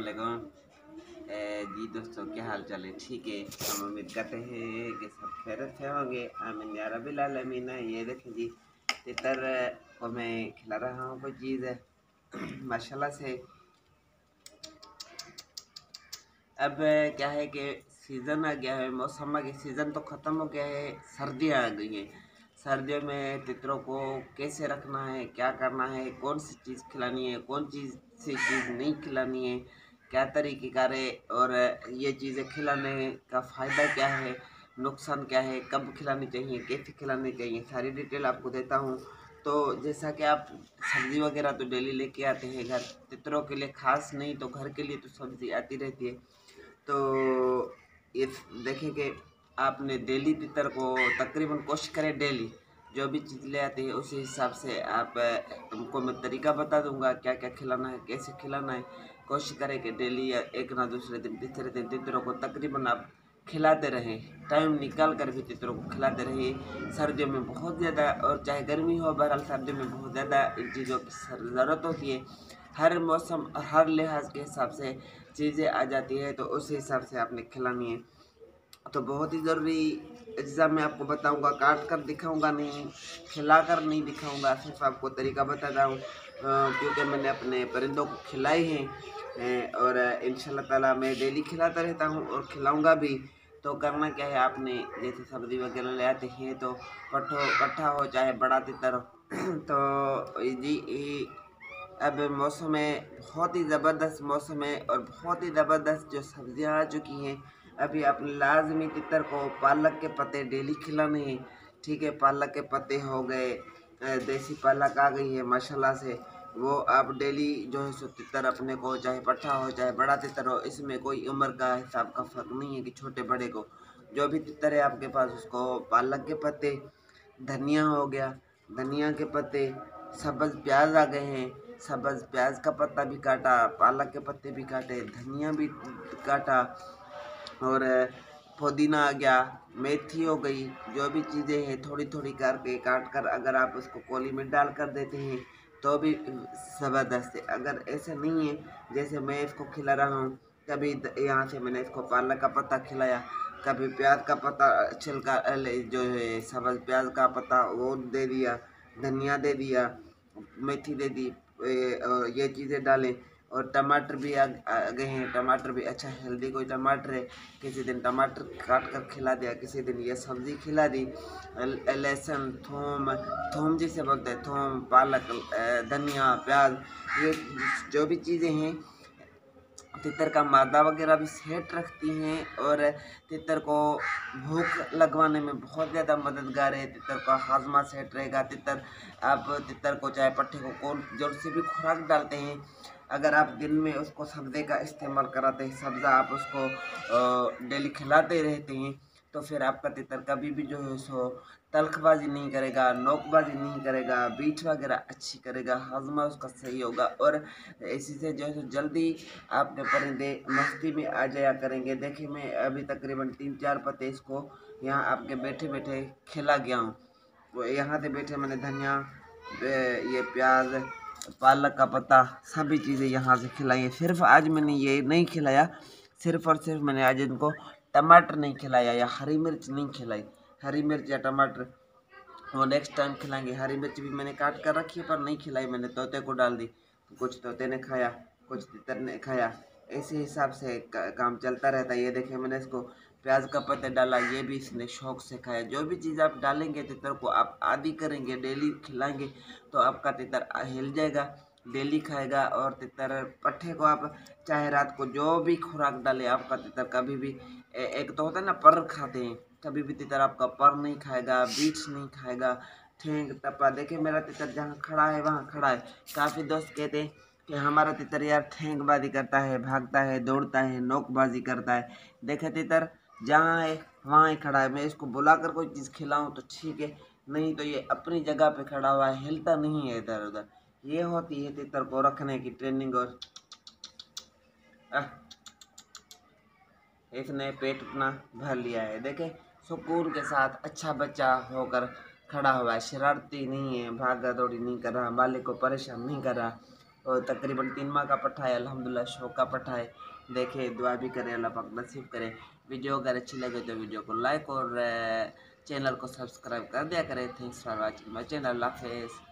अस्सलामुअलैकुम। जी दोस्तों, क्या हाल चाल है? ठीक है, हम उम्मीद करते हैं कि सब खैरियत से होंगे। आमीन या रब्बिल आलमीन। ये देखें जी, तितर को मैं खिला रहा हूँ कोई चीज़ है माशाल्लाह से। अब क्या है कि सीज़न आ गया है, मौसम आ गया। सीज़न तो ख़त्म हो गया है, सर्दियाँ आ गई हैं। सर्दियों में तितरों को कैसे रखना है, क्या करना है, कौन सी चीज़ खिलानी है, कौन चीज़ सी चीज़ नहीं खिलानी है, क्या तरीक़ेकार है, और ये चीज़ें खिलाने का फ़ायदा क्या है, नुकसान क्या है, कब खिलानी चाहिए, कैसे खिलानी चाहिए, सारी डिटेल आपको देता हूँ। तो जैसा कि आप सब्ज़ी वगैरह तो डेली लेके आते हैं घर, तितरों के लिए ख़ास नहीं तो घर के लिए तो सब्ज़ी आती रहती है। तो ये देखें कि आपने डेली तितर को तकरीबन कोशिश करें डेली जो भी चीज़ ले आते हैं उसी हिसाब से आप उनको मैं तरीका बता दूंगा क्या क्या खिलाना है, कैसे खिलाना है। कोशिश करें कि डेली या एक ना दूसरे दिन तीसरे दिन तितरों को तकरीबन आप खिलाते रहें, टाइम निकाल कर भी तितरों को खिलाते रहें। सर्दियों में बहुत ज़्यादा, और चाहे गर्मी हो, बहरहाल सर्दियों में बहुत ज़्यादा इन चीज़ों की ज़रूरत होती है। हर मौसम हर लिहाज के हिसाब से चीज़ें आ जाती है, तो उस हिसाब से आपने खिलानी है। तो बहुत ही ज़रूरी अज्जा मैं आपको बताऊंगा, काट कर दिखाऊंगा नहीं, खिला कर नहीं दिखाऊंगा, सिर्फ आपको तरीका बताता हूँ क्योंकि मैंने अपने परिंदों को खिलाई हैं और इंशाल्लाह ताला मैं डेली खिलाता रहता हूँ और खिलाऊंगा भी। तो करना क्या है, आपने जैसे सब्ज़ी वगैरह ले आते हैं तो पट्ठा हो चाहे बड़ा तितर हो तो जी अब मौसम है, बहुत ही ज़बरदस्त मौसम है और बहुत ही ज़बरदस्त जो सब्जियां आ चुकी हैं। अभी आपने लाजमी तितर को पालक के पत्ते डेली खिलाने हैं। ठीक है, पालक के पत्ते हो गए, देसी पालक आ गई है माशाल्लाह से, वो आप डेली जो है सो तितर अपने को, चाहे पट्ठा हो चाहे बड़ा तितर हो, इसमें कोई उम्र का हिसाब का फ़र्क नहीं है कि छोटे बड़े को, जो भी तितर है आपके पास उसको पालक के पत्ते, धनिया हो गया, धनिया के पत्ते, सब्ज़ प्याज आ गए हैं, सब्ज़ प्याज का पत्ता भी काटा, पालक के पत्ते भी काटे, धनिया भी काटा, और पुदीना आ गया, मेथी हो गई। जो भी चीज़ें हैं थोड़ी थोड़ी करके काट कर अगर आप उसको कोली में डाल कर देते हैं तो भी ज़बरदस्त है। अगर ऐसा नहीं है जैसे मैं इसको खिला रहा हूँ, कभी यहाँ से मैंने इसको पालक का पत्ता खिलाया, कभी प्याज का पत्ता छिलका जो है सब्ज़ प्याज का पत्ता वो दे दिया, धनिया दे दिया, मेथी दे दी, और ये चीज़ें डालें। और टमाटर भी आ गए हैं, टमाटर भी अच्छा हेल्दी कोई टमाटर है, किसी दिन टमाटर काट कर खिला दिया, किसी दिन ये सब्ज़ी खिला दी। लहसुन, थूम, थूम जिसे बोलते हैं, थूम, पालक, धनिया, प्याज, ये जो भी चीज़ें हैं तितर का मादा वगैरह भी सेहत रखती हैं और तितर को भूख लगवाने में बहुत ज़्यादा मददगार है। तितर का हाजमा सेट रहेगा। आप तितर को चाहे पट्ठे को कौन जोर से भी खुराक डालते हैं, अगर आप दिन में उसको सब्ज़े का इस्तेमाल कराते हैं, सब्ज़ा आप उसको डेली खिलाते रहते हैं, तो फिर आपका तितर कभी भी जो है सो तल्खबाजी नहीं करेगा, नोकबाजी नहीं करेगा, बीट वगैरह अच्छी करेगा, हाजमा उसका सही होगा और इसी से जो है सो जल्दी आपके परिंदे मस्ती में आ जाया करेंगे। देखिए, मैं अभी तकरीबन 3-4 पत्ते इसको यहाँ आपके बैठे बैठे खिला गया हूँ। वो यहाँ से बैठे मैंने धनिया, ये प्याज, पालक का पत्ता, सभी चीज़ें यहाँ से खिलाई है। सिर्फ आज मैंने ये नहीं खिलाया, सिर्फ और सिर्फ मैंने आज इनको टमाटर नहीं खिलाया या हरी मिर्च नहीं खिलाई। हरी मिर्च या टमाटर वो नेक्स्ट टाइम खिलाएंगे। हरी मिर्च भी मैंने काट कर रखी है पर नहीं खिलाई, मैंने तोते को डाल दी, कुछ तोते ने खाया, कुछ तितर ने खाया। इसी हिसाब से काम चलता रहता है। ये देखिए, मैंने इसको प्याज का पत्ते डाला, ये भी इसने शौक से खाया। जो भी चीज़ आप डालेंगे तितर को, आप आदि करेंगे, डेली खिलाएंगे, तो आपका तितर हिल जाएगा, डेली खाएगा। और तितर पट्ठे को आप चाहे रात को जो भी खुराक डाले, आपका तितर कभी भी एक तो होता है ना पर खाते हैं, कभी भी तितर आपका पर नहीं खाएगा, बीज नहीं खाएगा, ठेंग टप्पा। देखिए, मेरा तितर जहाँ खड़ा है वहाँ खड़ा है। काफ़ी दोस्त कहते हैं कि हमारा तितर यार ठेंगबाजी करता है, भागता है, दौड़ता है, नोकबाजी करता है। देखे, तितर जहाँ है वहाँ ही खड़ा है। मैं इसको बुलाकर कोई चीज़ खिलाऊँ तो ठीक है, नहीं तो ये अपनी जगह पे खड़ा हुआ है, हिलता नहीं है इधर उधर। ये होती है तितर को रखने की ट्रेनिंग। और इसने पेट अपना भर लिया है। देखे, सुकून के साथ अच्छा बच्चा होकर खड़ा हुआ है, शरारती नहीं है, भागा दौड़ी नहीं कर रहा, मालिक को परेशान नहीं कर रहा। और तकरीबन 3 माह का पट्ठा है, अल्हम्दुलिल्लाह शौक का पट्ठा है। देखे, दुआ भी करें, अल्लाह पाक नसीब करे। वीडियो अगर अच्छी लगे तो वीडियो को लाइक और चैनल को सब्सक्राइब कर दिया करें। Thanks for watching my channel. अल्लाह हाफ़िज़।